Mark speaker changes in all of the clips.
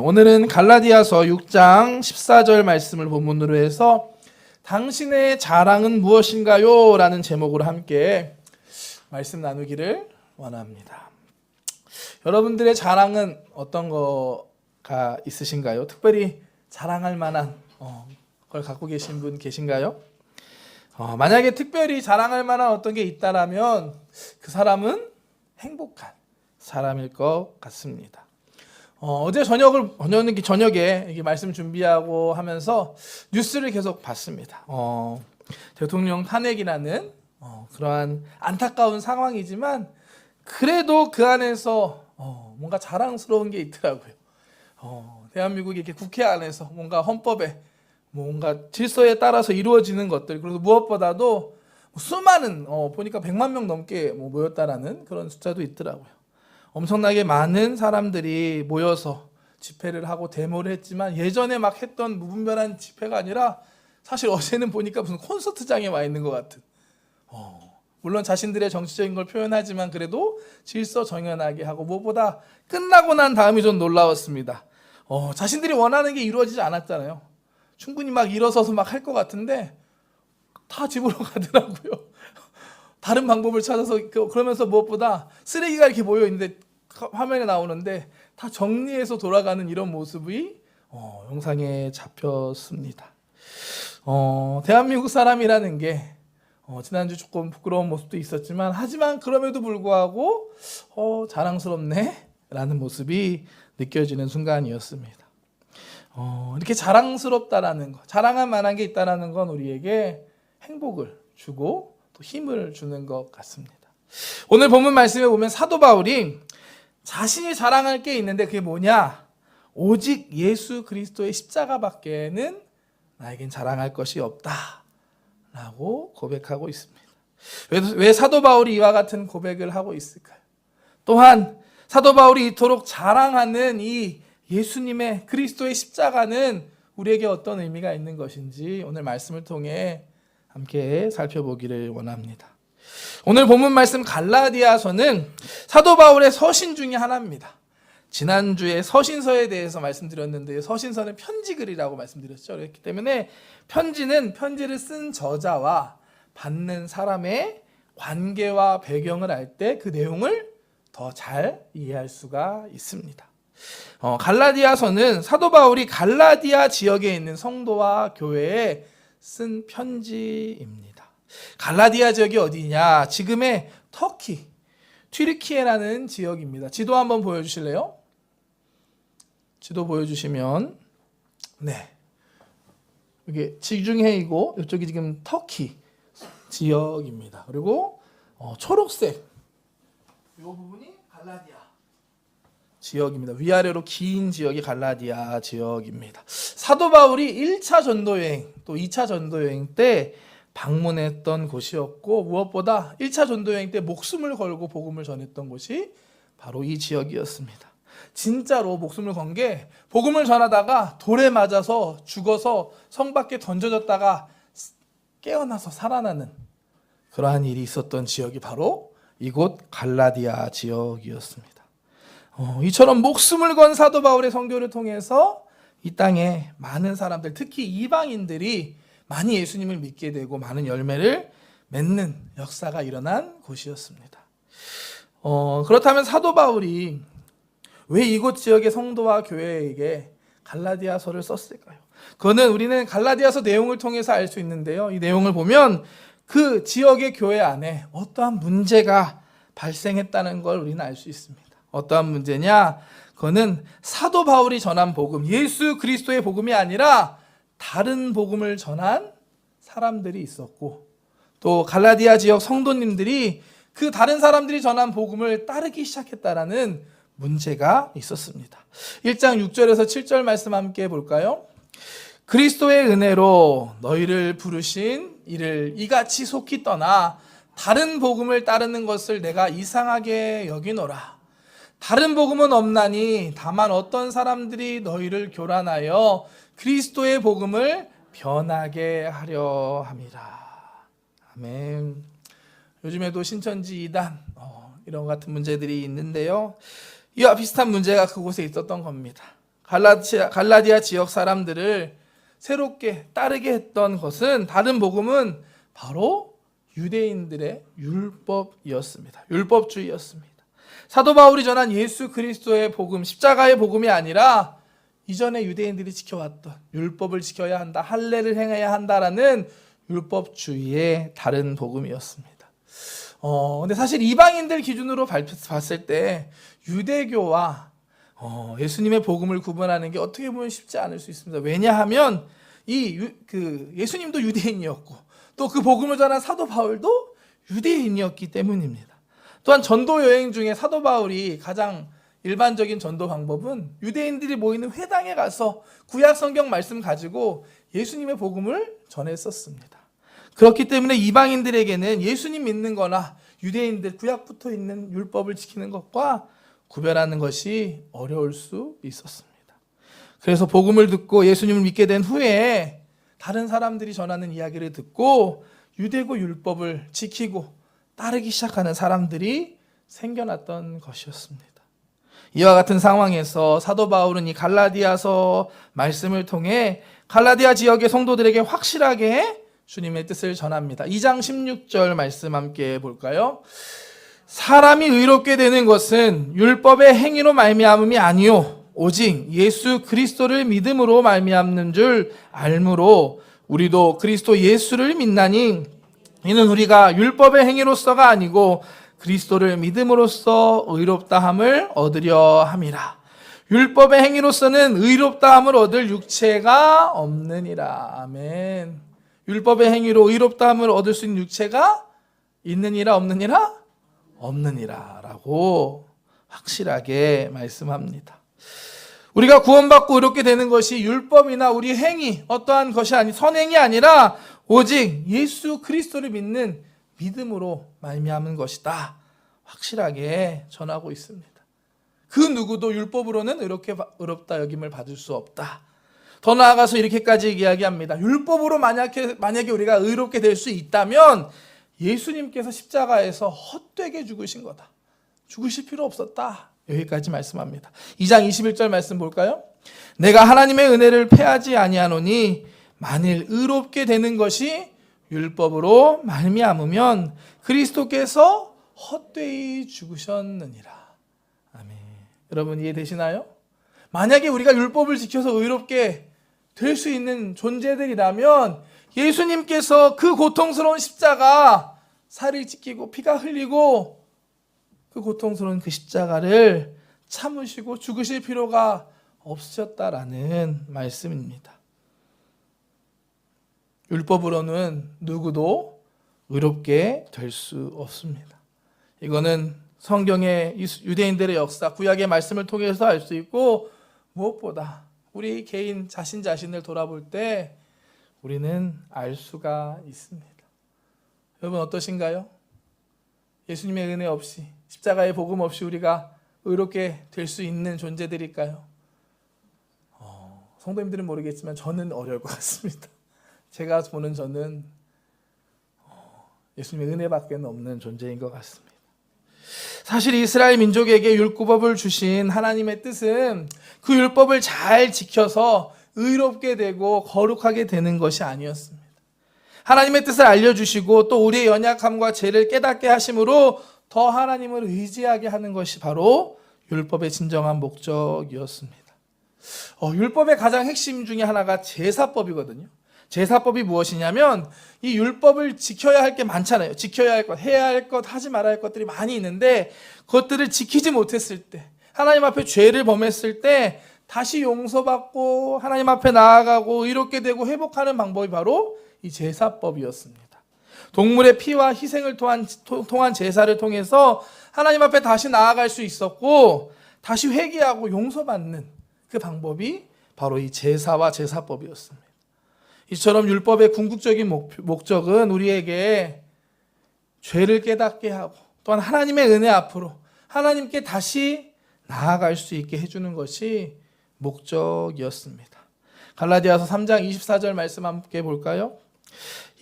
Speaker 1: 오늘은 갈라디아서 6장 14절 말씀을 본문으로 해서 당신의 자랑은 무엇인가요? 라는 제목으로 함께 말씀 나누기를 원합니다. 여러분들의 자랑은 어떤 거가 있으신가요? 특별히 자랑할 만한 걸 갖고 계신 분 계신가요? 만약에 특별히 자랑할 만한 어떤 게 있다라면 그 사람은 행복한 사람일 것 같습니다. 어제 저녁에 이게 말씀 준비하고 하면서 뉴스를 계속 봤습니다. 대통령 탄핵이라는 그러한 안타까운 상황이지만 그래도 그 안에서 뭔가 자랑스러운 게 있더라고요. 대한민국이 이렇게 국회 안에서 뭔가 헌법에 뭔가 질서에 따라서 이루어지는 것들, 그리고 무엇보다도 수많은 보니까 100만 명 넘게 모였다라는 그런 숫자도 있더라고요. 엄청나게 많은 사람들이 모여서 집회를 하고 데모를 했지만 예전에 막 했던 무분별한 집회가 아니라 사실 어제는 보니까 무슨 콘서트장에 와 있는 것 같은, 물론 자신들의 정치적인 걸 표현하지만 그래도 질서정연하게 하고, 무엇보다 끝나고 난 다음이 좀 놀라웠습니다. 자신들이 원하는 게 이루어지지 않았잖아요. 충분히 막 일어서서 막 할 것 같은데 다 집으로 가더라고요. 다른 방법을 찾아서. 그러면서 무엇보다 쓰레기가 이렇게 모여 있는데 화면에 나오는데 다 정리해서 돌아가는 이런 모습이 영상에 잡혔습니다. 대한민국 사람이라는 게 지난주 조금 부끄러운 모습도 있었지만, 하지만 그럼에도 불구하고 자랑스럽네 라는 모습이 느껴지는 순간이었습니다. 이렇게 자랑스럽다라는 것, 자랑할 만한 게 있다라는 건 우리에게 행복을 주고 또 힘을 주는 것 같습니다. 오늘 본문 말씀에 보면 사도 바울이 자신이 자랑할 게 있는데 그게 뭐냐? 오직 예수 그리스도의 십자가밖에는 나에겐 자랑할 것이 없다 라고 고백하고 있습니다. 왜 사도 바울이 이와 같은 고백을 하고 있을까요? 또한 사도 바울이 이토록 자랑하는 이 예수님의 그리스도의 십자가는 우리에게 어떤 의미가 있는 것인지 오늘 말씀을 통해 함께 살펴보기를 원합니다. 오늘 본문 말씀 갈라디아서는 사도 바울의 서신 중에 하나입니다. 지난주에 서신서에 대해서 말씀드렸는데 서신서는 편지글이라고 말씀드렸죠. 그렇기 때문에 편지를 쓴 저자와 받는 사람의 관계와 배경을 알 때 그 내용을 더 잘 이해할 수가 있습니다. 갈라디아서는 사도 바울이 갈라디아 지역에 있는 성도와 교회에 쓴 편지입니다. 갈라디아 지역이 어디냐? 지금의 터키, 튀르키예라는 지역입니다. 지도 한번 보여주실래요? 지도 보여주시면, 네, 이게 지중해이고 이쪽이 지금 터키 지역입니다. 그리고 초록색 이 부분이 갈라디아 지역입니다. 위아래로 긴 지역이 갈라디아 지역입니다. 사도 바울이 1차 전도여행 또 2차 전도여행 때 방문했던 곳이었고, 무엇보다 1차 전도여행 때 목숨을 걸고 복음을 전했던 곳이 바로 이 지역이었습니다. 진짜로 목숨을 건 게 복음을 전하다가 돌에 맞아서 죽어서 성 밖에 던져졌다가 깨어나서 살아나는 그러한 일이 있었던 지역이 바로 이곳 갈라디아 지역이었습니다. 이처럼 목숨을 건 사도 바울의 선교를 통해서 이 땅에 많은 사람들, 특히 이방인들이 많이 예수님을 믿게 되고 많은 열매를 맺는 역사가 일어난 곳이었습니다. 그렇다면 사도 바울이 왜 이곳 지역의 성도와 교회에게 갈라디아서를 썼을까요? 그거는 우리는 갈라디아서 내용을 통해서 알 수 있는데요. 이 내용을 보면 그 지역의 교회 안에 어떠한 문제가 발생했다는 걸 우리는 알 수 있습니다. 어떠한 문제냐? 그거는 사도 바울이 전한 복음, 예수 그리스도의 복음이 아니라 다른 복음을 전한 사람들이 있었고, 또 갈라디아 지역 성도님들이 그 다른 사람들이 전한 복음을 따르기 시작했다라는 문제가 있었습니다. 1장 6절에서 7절 말씀 함께 볼까요? 그리스도의 은혜로 너희를 부르신 이를 이같이 속히 떠나 다른 복음을 따르는 것을 내가 이상하게 여기노라. 다른 복음은 없나니 다만 어떤 사람들이 너희를 교란하여 그리스도의 복음을 변하게 하려 함이라. 아멘. 요즘에도 신천지 이단 이런 같은 문제들이 있는데요. 이와 비슷한 문제가 그곳에 있었던 겁니다. 갈라디아 지역 사람들을 새롭게 따르게 했던 것은 다른 복음은 바로 유대인들의 율법이었습니다. 율법주의였습니다. 사도 바울이 전한 예수 그리스도의 복음, 십자가의 복음이 아니라 이전에 유대인들이 지켜왔던 율법을 지켜야 한다, 할례를 행해야 한다라는 율법주의의 다른 복음이었습니다. 근데 사실 이방인들 기준으로 봤을 때 유대교와 예수님의 복음을 구분하는 게 어떻게 보면 쉽지 않을 수 있습니다. 왜냐하면 예수님도 유대인이었고 또 그 복음을 전한 사도 바울도 유대인이었기 때문입니다. 또한 전도 여행 중에 사도 바울이 가장 일반적인 전도 방법은 유대인들이 모이는 회당에 가서 구약 성경 말씀 가지고 예수님의 복음을 전했었습니다. 그렇기 때문에 이방인들에게는 예수님 믿는 거나 유대인들 구약부터 있는 율법을 지키는 것과 구별하는 것이 어려울 수 있었습니다. 그래서 복음을 듣고 예수님을 믿게 된 후에 다른 사람들이 전하는 이야기를 듣고 유대고 율법을 지키고 따르기 시작하는 사람들이 생겨났던 것이었습니다. 이와 같은 상황에서 사도 바울은 이 갈라디아서 말씀을 통해 갈라디아 지역의 성도들에게 확실하게 주님의 뜻을 전합니다. 2장 16절 말씀 함께 볼까요? 사람이 의롭게 되는 것은 율법의 행위로 말미암음이 아니요 오직 예수 그리스도를 믿음으로 말미암는 줄 알므로 우리도 그리스도 예수를 믿나니 이는 우리가 율법의 행위로서가 아니고 그리스도를 믿음으로써 의롭다함을 얻으려 함이라. 율법의 행위로서는 의롭다함을 얻을 육체가 없느니라. 아멘. 율법의 행위로 의롭다함을 얻을 수 있는 육체가 있느니라 없느니라? 없느니라 라고 확실하게 말씀합니다. 우리가 구원받고 의롭게 되는 것이 율법이나 우리 행위 어떠한 것이 선행이 아니라 오직 예수 그리스도를 믿는 믿음으로 말미암은 것이다. 확실하게 전하고 있습니다. 그 누구도 율법으로는 의롭다 여김을 받을 수 없다. 더 나아가서 이렇게까지 이야기합니다. 율법으로 만약에 우리가 의롭게 될 수 있다면 예수님께서 십자가에서 헛되게 죽으신 거다. 죽으실 필요 없었다. 여기까지 말씀합니다. 2장 21절 말씀 볼까요? 내가 하나님의 은혜를 패하지 아니하노니 만일 의롭게 되는 것이 율법으로 말미암으면 그리스도께서 헛되이 죽으셨느니라. 아멘. 여러분 이해되시나요? 만약에 우리가 율법을 지켜서 의롭게 될 수 있는 존재들이라면 예수님께서 그 고통스러운 십자가 살을 찢기고 피가 흘리고 그 고통스러운 그 십자가를 참으시고 죽으실 필요가 없으셨다라는 말씀입니다. 율법으로는 누구도 의롭게 될 수 없습니다. 이거는 성경의 유대인들의 역사, 구약의 말씀을 통해서 알 수 있고 무엇보다 우리 개인 자신을 돌아볼 때 우리는 알 수가 있습니다. 여러분 어떠신가요? 예수님의 은혜 없이 십자가의 복음 없이 우리가 의롭게 될 수 있는 존재들일까요? 성도님들은 모르겠지만 저는 어려울 것 같습니다. 제가 보는 저는 예수님의 은혜밖에 없는 존재인 것 같습니다. 사실 이스라엘 민족에게 율법을 주신 하나님의 뜻은 그 율법을 잘 지켜서 의롭게 되고 거룩하게 되는 것이 아니었습니다. 하나님의 뜻을 알려주시고 또 우리의 연약함과 죄를 깨닫게 하심으로 더 하나님을 의지하게 하는 것이 바로 율법의 진정한 목적이었습니다. 율법의 가장 핵심 중에 하나가 제사법이거든요. 제사법이 무엇이냐면 이 율법을 지켜야 할 게 많잖아요. 지켜야 할 것, 해야 할 것, 하지 말아야 할 것들이 많이 있는데 그것들을 지키지 못했을 때, 하나님 앞에 죄를 범했을 때 다시 용서받고 하나님 앞에 나아가고 의롭게 되고 회복하는 방법이 바로 이 제사법이었습니다. 동물의 피와 희생을 통한 제사를 통해서 하나님 앞에 다시 나아갈 수 있었고 다시 회개하고 용서받는 그 방법이 바로 이 제사와 제사법이었습니다. 이처럼 율법의 궁극적인 목적은 우리에게 죄를 깨닫게 하고 또한 하나님의 은혜 앞으로 하나님께 다시 나아갈 수 있게 해주는 것이 목적이었습니다. 갈라디아서 3장 24절 말씀 함께 볼까요?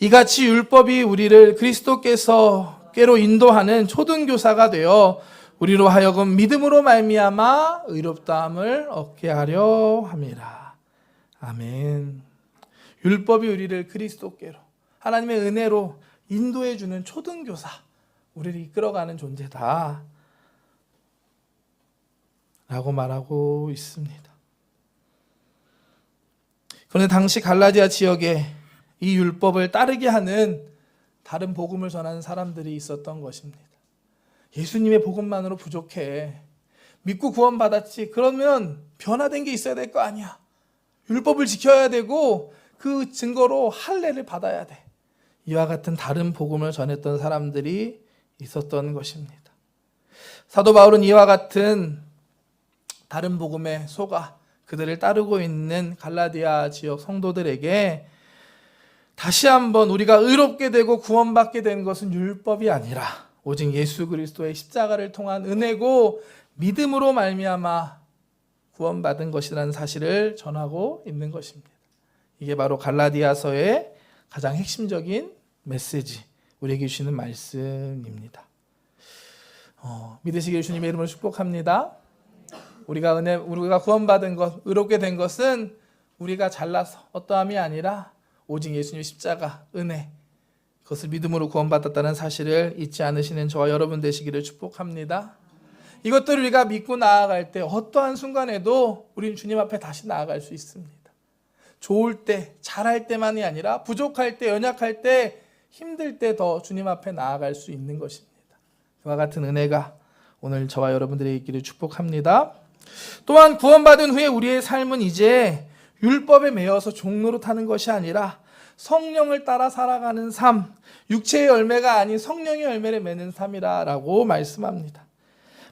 Speaker 1: 이같이 율법이 우리를 그리스도께로 인도하는 초등교사가 되어 우리로 하여금 믿음으로 말미암아 의롭다함을 얻게 하려 함이라. 아멘. 율법이 우리를 그리스도께로 하나님의 은혜로 인도해 주는 초등교사, 우리를 이끌어가는 존재다 라고 말하고 있습니다. 그런데 당시 갈라디아 지역에 이 율법을 따르게 하는 다른 복음을 전하는 사람들이 있었던 것입니다. 예수님의 복음만으로 부족해. 믿고 구원받았지. 그러면 변화된 게 있어야 될 거 아니야. 율법을 지켜야 되고 그 증거로 할례를 받아야 돼. 이와 같은 다른 복음을 전했던 사람들이 있었던 것입니다. 사도 바울은 이와 같은 다른 복음에 속아 그들을 따르고 있는 갈라디아 지역 성도들에게 다시 한번 우리가 의롭게 되고 구원받게 된 것은 율법이 아니라 오직 예수 그리스도의 십자가를 통한 은혜고 믿음으로 말미암아 구원받은 것이라는 사실을 전하고 있는 것입니다. 이게 바로 갈라디아서의 가장 핵심적인 메시지, 우리에게 주시는 말씀입니다. 믿으시길 주님의 이름으로 축복합니다. 우리가 구원받은 것, 의롭게 된 것은 우리가 잘나서 어떠함이 아니라 오직 예수님의 십자가, 은혜, 그것을 믿음으로 구원받았다는 사실을 잊지 않으시는 저와 여러분 되시기를 축복합니다. 이것들을 우리가 믿고 나아갈 때 어떠한 순간에도 우리는 주님 앞에 다시 나아갈 수 있습니다. 좋을 때, 잘할 때만이 아니라 부족할 때, 연약할 때, 힘들 때 더 주님 앞에 나아갈 수 있는 것입니다. 그와 같은 은혜가 오늘 저와 여러분들에게 있기를 축복합니다. 또한 구원받은 후에 우리의 삶은 이제 율법에 매여서 종로로 타는 것이 아니라 성령을 따라 살아가는 삶, 육체의 열매가 아닌 성령의 열매를 맺는 삶이라고 말씀합니다.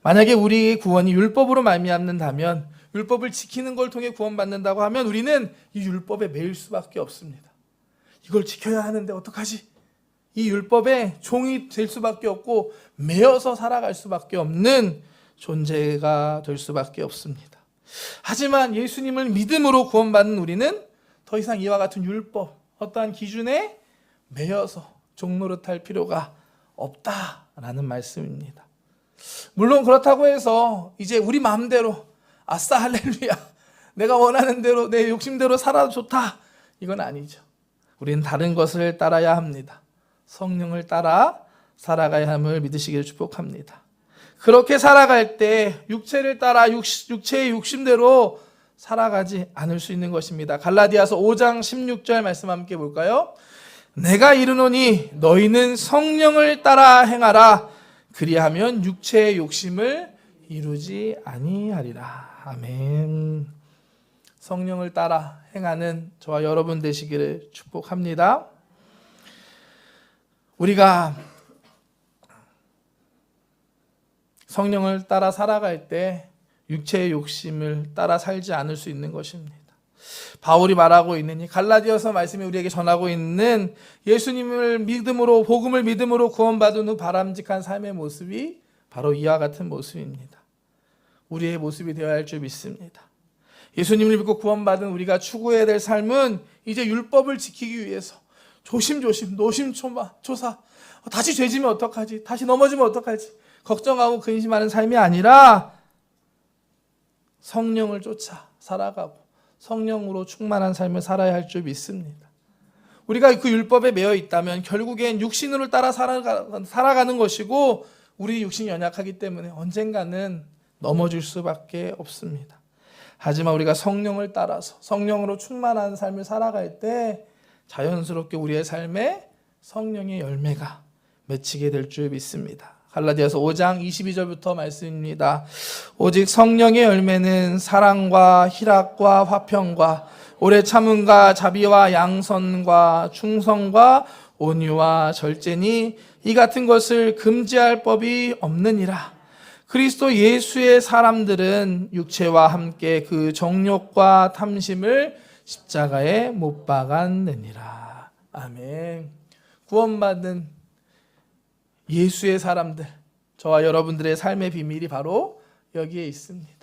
Speaker 1: 만약에 우리의 구원이 율법으로 말미암는다면, 율법을 지키는 걸 통해 구원받는다고 하면 우리는 이 율법에 매일 수밖에 없습니다. 이걸 지켜야 하는데 어떡하지? 이 율법에 종이 될 수밖에 없고 매여서 살아갈 수밖에 없는 존재가 될 수밖에 없습니다. 하지만 예수님을 믿음으로 구원받는 우리는 더 이상 이와 같은 율법, 어떠한 기준에 매여서 종노릇할 필요가 없다라는 말씀입니다. 물론 그렇다고 해서 이제 우리 마음대로 아싸 할렐루야, 내가 원하는 대로 내 욕심대로 살아도 좋다, 이건 아니죠. 우리는 다른 것을 따라야 합니다. 성령을 따라 살아가야 함을 믿으시기를 축복합니다. 그렇게 살아갈 때 육체를 따라 육체의 욕심대로 살아가지 않을 수 있는 것입니다. 갈라디아서 5장 16절 말씀 함께 볼까요? 내가 이르노니 너희는 성령을 따라 행하라. 그리하면 육체의 욕심을 이루지 아니하리라. 아멘. 성령을 따라 행하는 저와 여러분 되시기를 축복합니다. 우리가 성령을 따라 살아갈 때 육체의 욕심을 따라 살지 않을 수 있는 것입니다. 바울이 말하고 있는 이 갈라디아서 말씀이 우리에게 전하고 있는 예수님을 믿음으로, 복음을 믿음으로 구원받은 후 바람직한 삶의 모습이 바로 이와 같은 모습입니다. 우리의 모습이 되어야 할 줄 믿습니다. 예수님을 믿고 구원받은 우리가 추구해야 될 삶은 이제 율법을 지키기 위해서 조심조심, 노심초사, 다시 죄지면 어떡하지? 다시 넘어지면 어떡하지? 걱정하고 근심하는 삶이 아니라 성령을 쫓아 살아가고 성령으로 충만한 삶을 살아야 할 줄 믿습니다. 우리가 그 율법에 매여 있다면 결국엔 육신으로 따라 살아가는 것이고 우리 육신이 연약하기 때문에 언젠가는 넘어질 수밖에 없습니다. 하지만 우리가 성령을 따라서 성령으로 충만한 삶을 살아갈 때 자연스럽게 우리의 삶에 성령의 열매가 맺히게 될 줄 믿습니다. 갈라디아서 5장 22절부터 말씀입니다. 오직 성령의 열매는 사랑과 희락과 화평과 오래 참음과 자비와 양선과 충성과 온유와 절제니 이 같은 것을 금지할 법이 없느니라. 그리스도 예수의 사람들은 육체와 함께 그 정욕과 탐심을 십자가에 못 박았느니라. 아멘. 구원받은 예수의 사람들, 저와 여러분들의 삶의 비밀이 바로 여기에 있습니다.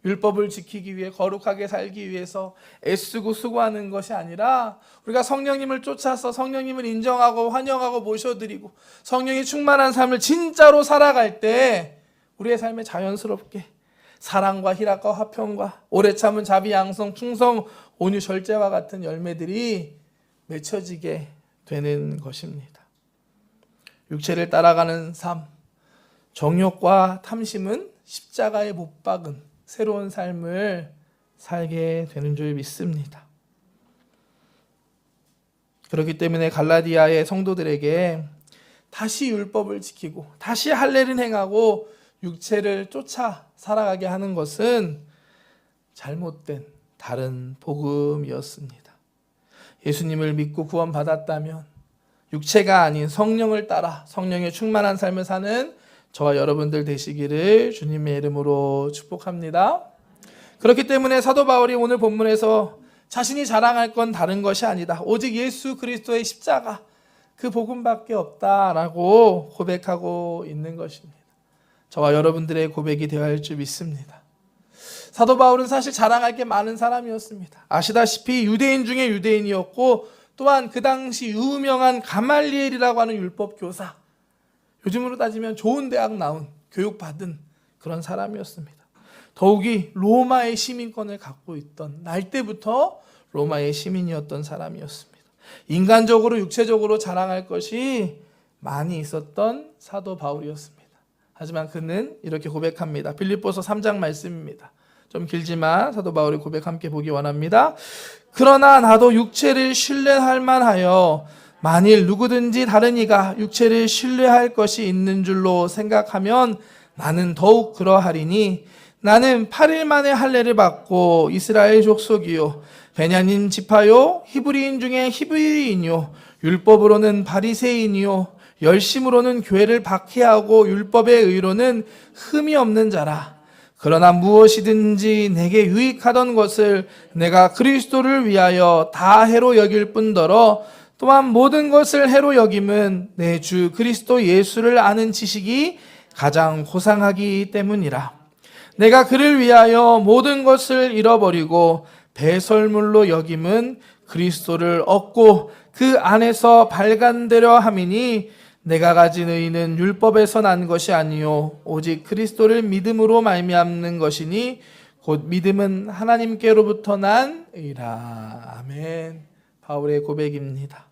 Speaker 1: 율법을 지키기 위해 거룩하게 살기 위해서 애쓰고 수고하는 것이 아니라 우리가 성령님을 쫓아서 성령님을 인정하고 환영하고 모셔드리고 성령이 충만한 삶을 진짜로 살아갈 때 우리의 삶에 자연스럽게 사랑과 희락과 화평과 오래 참은 자비, 양성, 충성, 온유, 절제와 같은 열매들이 맺혀지게 되는 것입니다. 육체를 따라가는 삶, 정욕과 탐심은 십자가에 못 박은 새로운 삶을 살게 되는 줄 믿습니다. 그렇기 때문에 갈라디아의 성도들에게 다시 율법을 지키고 다시 할례를 행하고 육체를 쫓아 살아가게 하는 것은 잘못된 다른 복음이었습니다. 예수님을 믿고 구원받았다면 육체가 아닌 성령을 따라 성령의 충만한 삶을 사는 저와 여러분들 되시기를 주님의 이름으로 축복합니다. 그렇기 때문에 사도 바울이 오늘 본문에서 자신이 자랑할 건 다른 것이 아니다. 오직 예수 그리스도의 십자가 그 복음밖에 없다라고 고백하고 있는 것입니다. 저와 여러분들의 고백이 되어야 할 줄 믿습니다. 사도 바울은 사실 자랑할 게 많은 사람이었습니다. 아시다시피 유대인 중에 유대인이었고 또한 그 당시 유명한 가말리엘이라고 하는 율법 교사, 요즘으로 따지면 좋은 대학 나온 교육받은 그런 사람이었습니다. 더욱이 로마의 시민권을 갖고 있던 날 때부터 로마의 시민이었던 사람이었습니다. 인간적으로 육체적으로 자랑할 것이 많이 있었던 사도 바울이었습니다. 하지만 그는 이렇게 고백합니다. 빌립보서 3장 말씀입니다. 좀 길지만 사도 바울의 고백 함께 보기 원합니다. 그러나 나도 육체를 신뢰할 만하여 만일 누구든지 다른 이가 육체를 신뢰할 것이 있는 줄로 생각하면 나는 더욱 그러하리니 나는 8일 만에 할례를 받고 이스라엘 족속이요 베냐민 지파요 히브리인 중에 히브리인이요 율법으로는 바리새인이요 열심으로는 교회를 박해하고 율법의 의로는 흠이 없는 자라. 그러나 무엇이든지 내게 유익하던 것을 내가 그리스도를 위하여 다 해로 여길 뿐더러 또한 모든 것을 해로 여김은 내 주 그리스도 예수를 아는 지식이 가장 고상하기 때문이라. 내가 그를 위하여 모든 것을 잃어버리고 배설물로 여김은 그리스도를 얻고 그 안에서 발간되려 함이니 내가 가진 의는 율법에서 난 것이 아니요 오직 그리스도를 믿음으로 말미암는 것이니 곧 믿음은 하나님께로부터 난 의라. 아멘. 바울의 고백입니다.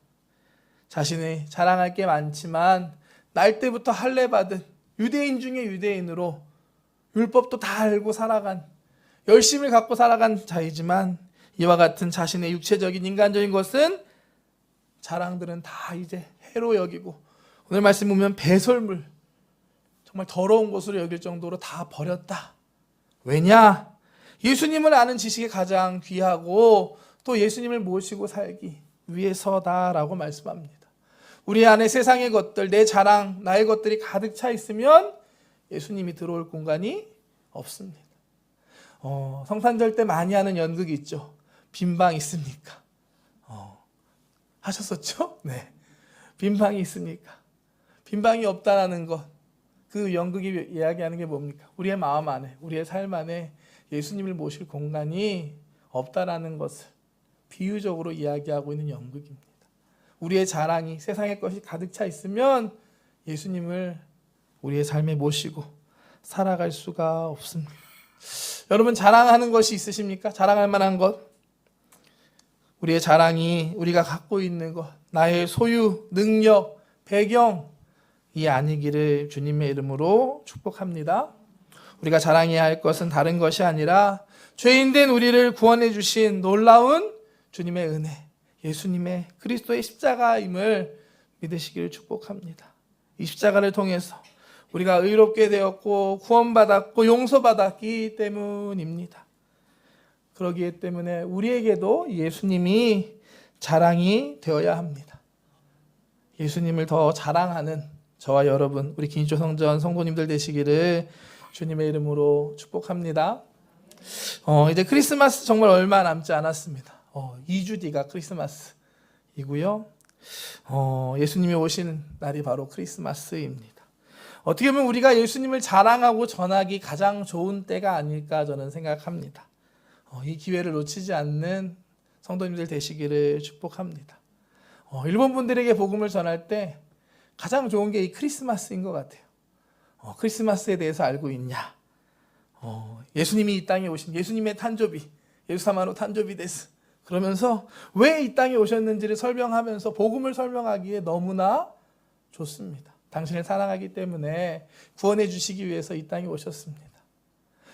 Speaker 1: 자신의 자랑할 게 많지만 날 때부터 할례 받은 유대인 중에 유대인으로 율법도 다 알고 살아간 열심을 갖고 살아간 자이지만 이와 같은 자신의 육체적인 인간적인 것은 자랑들은 다 이제 해로 여기고 오늘 말씀 보면 배설물 정말 더러운 것으로 여길 정도로 다 버렸다. 왜냐? 예수님을 아는 지식이 가장 귀하고 또 예수님을 모시고 살기 위해서다라고 말씀합니다. 우리 안에 세상의 것들, 내 자랑, 나의 것들이 가득 차 있으면 예수님이 들어올 공간이 없습니다. 성탄절 때 많이 하는 연극이 있죠. 빈방 있습니까? 하셨었죠? 네. 빈방이 있습니까? 빈방이 없다라는 것, 그 연극이 이야기하는 게 뭡니까? 우리의 마음 안에, 우리의 삶 안에 예수님을 모실 공간이 없다라는 것을 비유적으로 이야기하고 있는 연극입니다. 우리의 자랑이 세상의 것이 가득 차 있으면 예수님을 우리의 삶에 모시고 살아갈 수가 없습니다. 여러분 자랑하는 것이 있으십니까? 자랑할 만한 것? 우리의 자랑이 우리가 갖고 있는 것, 나의 소유, 능력, 배경 이 아니기를 주님의 이름으로 축복합니다. 우리가 자랑해야 할 것은 다른 것이 아니라 죄인된 우리를 구원해 주신 놀라운 주님의 은혜, 예수님의 그리스도의 십자가임을 믿으시기를 축복합니다. 이 십자가를 통해서 우리가 의롭게 되었고 구원받았고 용서받았기 때문입니다. 그러기 때문에 우리에게도 예수님이 자랑이 되어야 합니다. 예수님을 더 자랑하는 저와 여러분, 우리 긴조 성전 성도님들 되시기를 주님의 이름으로 축복합니다. 이제 크리스마스 정말 얼마 남지 않았습니다. 2주 뒤가 크리스마스이고요. 예수님이 오시는 날이 바로 크리스마스입니다. 어떻게 보면 우리가 예수님을 자랑하고 전하기 가장 좋은 때가 아닐까 저는 생각합니다. 이 기회를 놓치지 않는 성도님들 되시기를 축복합니다. 일본 분들에게 복음을 전할 때 가장 좋은 게 이 크리스마스인 것 같아요. 크리스마스에 대해서 알고 있냐? 예수님이 이 땅에 오신 예수님의 탄조비, 예수사마노 탄조비 데스. 그러면서 왜 이 땅에 오셨는지를 설명하면서 복음을 설명하기에 너무나 좋습니다. 당신을 사랑하기 때문에 구원해 주시기 위해서 이 땅에 오셨습니다.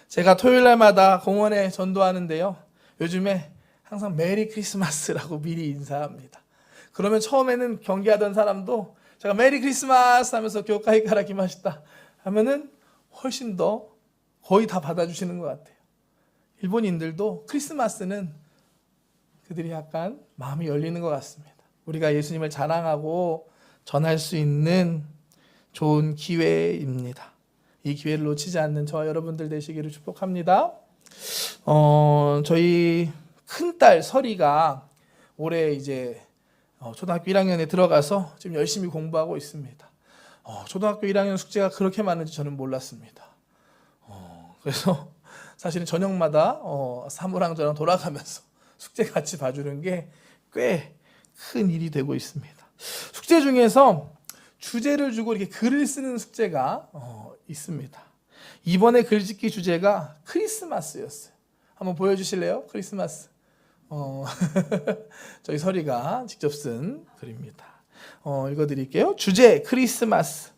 Speaker 1: 제가 토요일 날마다 공원에 전도하는데요. 요즘에 항상 메리 크리스마스라고 미리 인사합니다. 그러면 처음에는 경계하던 사람도 제가 메리 크리스마스 하면서 교카이 가라 기마시다 하면은 훨씬 더 거의 다 받아주시는 것 같아요. 일본인들도 크리스마스는 그들이 약간 마음이 열리는 것 같습니다. 우리가 예수님을 자랑하고 전할 수 있는 좋은 기회입니다. 이 기회를 놓치지 않는 저와 여러분들 되시기를 축복합니다. 저희 큰딸 설이가 올해 이제 초등학교 1학년에 들어가서 지금 열심히 공부하고 있습니다. 초등학교 1학년 숙제가 그렇게 많은지 저는 몰랐습니다. 그래서 사실은 저녁마다 사무랑 저랑 돌아가면서 숙제 같이 봐주는 게 꽤 큰 일이 되고 있습니다. 숙제 중에서 주제를 주고 이렇게 글을 쓰는 숙제가 있습니다. 이번에 글짓기 주제가 크리스마스였어요. 한번 보여주실래요? 크리스마스. 저희 설이가 직접 쓴 글입니다. 읽어드릴게요. 주제 크리스마스.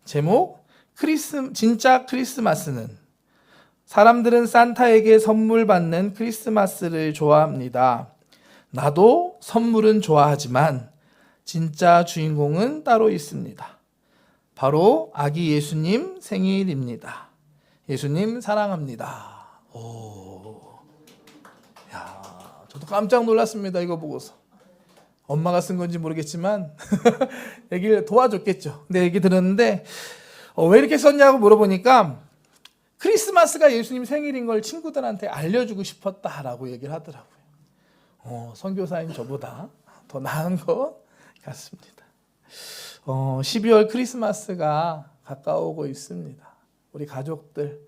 Speaker 1: 제목 진짜 크리스마스는 사람들은 산타에게 선물 받는 크리스마스를 좋아합니다. 나도 선물은 좋아하지만 진짜 주인공은 따로 있습니다. 바로 아기 예수님 생일입니다. 예수님 사랑합니다. 저도 깜짝 놀랐습니다. 이거 보고서. 엄마가 쓴 건지 모르겠지만 얘기를 도와줬겠죠. 근데 얘기 들었는데 왜 이렇게 썼냐고 물어보니까 크리스마스가 예수님 생일인 걸 친구들한테 알려주고 싶었다라고 얘기를 하더라고요. 선교사인 저보다 더 나은 것 같습니다. 12월 크리스마스가 가까우고 있습니다. 우리 가족들,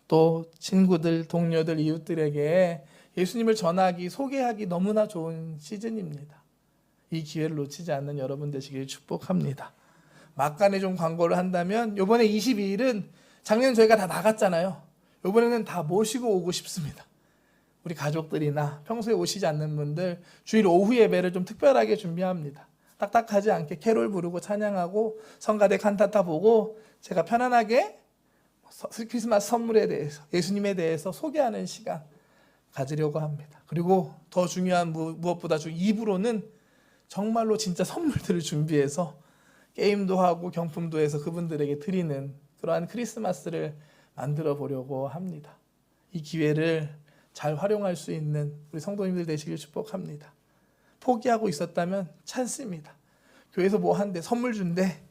Speaker 1: 또 친구들, 동료들, 이웃들에게 예수님을 전하기, 소개하기 너무나 좋은 시즌입니다. 이 기회를 놓치지 않는 여러분 되시길 축복합니다. 막간에 좀 광고를 한다면 이번에 22일은 작년 저희가 다 나갔잖아요. 이번에는 다 모시고 오고 싶습니다. 우리 가족들이나 평소에 오시지 않는 분들 주일 오후 예배를 좀 특별하게 준비합니다. 딱딱하지 않게 캐롤 부르고 찬양하고 성가대 칸타타 보고 제가 편안하게 크리스마스 선물에 대해서 예수님에 대해서 소개하는 시간 가지려고 합니다. 그리고 더 중요한 무엇보다 2부로는 정말로 진짜 선물들을 준비해서 게임도 하고 경품도 해서 그분들에게 드리는 그러한 크리스마스를 만들어 보려고 합니다. 이 기회를 잘 활용할 수 있는 우리 성도님들 되시길 축복합니다. 포기하고 있었다면 찬스입니다. 교회에서 뭐 한대 선물 준대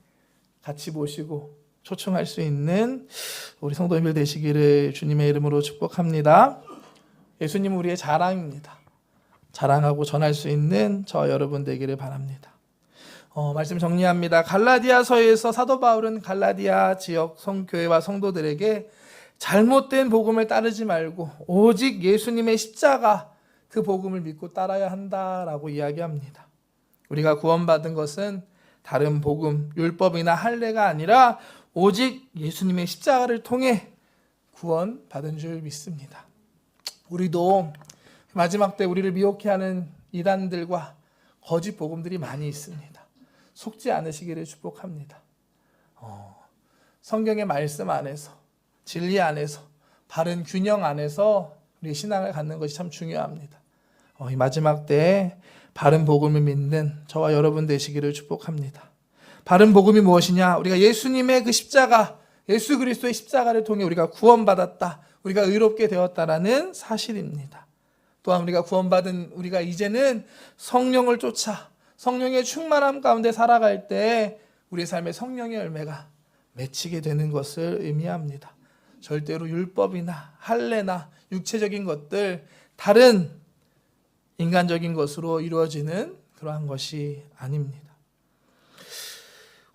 Speaker 1: 같이 모시고 초청할 수 있는 우리 성도님들 되시기를 주님의 이름으로 축복합니다. 예수님은 우리의 자랑입니다. 자랑하고 전할 수 있는 저 여러분 되기를 바랍니다. 말씀 정리합니다. 갈라디아서에서 사도 바울은 갈라디아 지역 성교회와 성도들에게 잘못된 복음을 따르지 말고 오직 예수님의 십자가 그 복음을 믿고 따라야 한다라고 이야기합니다. 우리가 구원받은 것은 다른 복음, 율법이나 할례가 아니라 오직 예수님의 십자가를 통해 구원받은 줄 믿습니다. 우리도 마지막 때 우리를 미혹해하는 이단들과 거짓 복음들이 많이 있습니다. 속지 않으시기를 축복합니다. 성경의 말씀 안에서 진리 안에서 바른 균형 안에서 우리 신앙을 갖는 것이 참 중요합니다. 이 마지막 때에 바른 복음을 믿는 저와 여러분 되시기를 축복합니다. 바른 복음이 무엇이냐? 우리가 예수님의 그 십자가, 예수 그리스도의 십자가를 통해 우리가 구원받았다, 우리가 의롭게 되었다라는 사실입니다. 또한 우리가 구원받은 우리가 이제는 성령을 쫓아 성령의 충만함 가운데 살아갈 때 우리의 삶에 성령의 열매가 맺히게 되는 것을 의미합니다. 절대로 율법이나 할례나 육체적인 것들, 다른 인간적인 것으로 이루어지는 그러한 것이 아닙니다.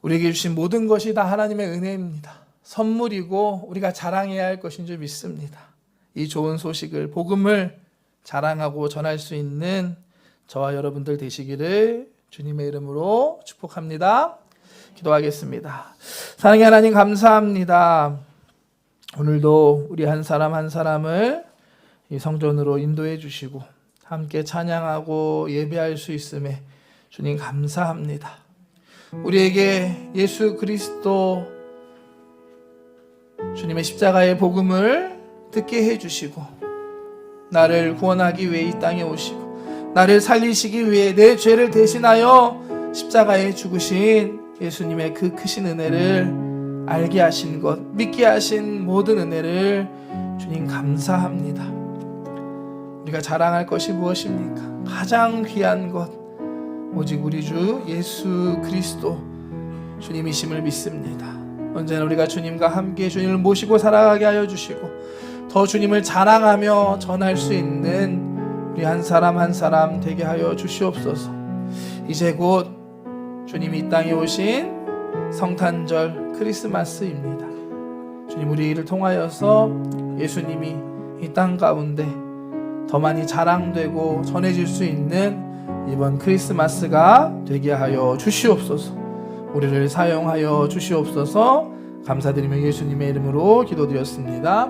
Speaker 1: 우리에게 주신 모든 것이 다 하나님의 은혜입니다. 선물이고 우리가 자랑해야 할 것인 줄 믿습니다. 이 좋은 소식을, 복음을 자랑하고 전할 수 있는 저와 여러분들 되시기를 주님의 이름으로 축복합니다. 기도하겠습니다. 사랑의 하나님 감사합니다. 오늘도 우리 한 사람 한 사람을 이 성전으로 인도해 주시고 함께 찬양하고 예배할 수 있음에 주님 감사합니다. 우리에게 예수 그리스도 주님의 십자가의 복음을 듣게 해주시고 나를 구원하기 위해 이 땅에 오시고 나를 살리시기 위해 내 죄를 대신하여 십자가에 죽으신 예수님의 그 크신 은혜를 알게 하신 것, 믿게 하신 모든 은혜를 주님 감사합니다. 우리가 자랑할 것이 무엇입니까? 가장 귀한 것 오직 우리 주 예수 그리스도 주님이심을 믿습니다. 언제나 우리가 주님과 함께 주님을 모시고 살아가게 하여 주시고 더 주님을 자랑하며 전할 수 있는 우리 한 사람 한 사람 되게 하여 주시옵소서. 이제 곧 주님이 이 땅에 오신 성탄절 크리스마스입니다. 주님 우리를 통하여서 예수님이 이 땅 가운데 더 많이 자랑되고 전해질 수 있는 이번 크리스마스가 되게 하여 주시옵소서. 우리를 사용하여 주시옵소서. 감사드리며 예수님의 이름으로 기도드렸습니다.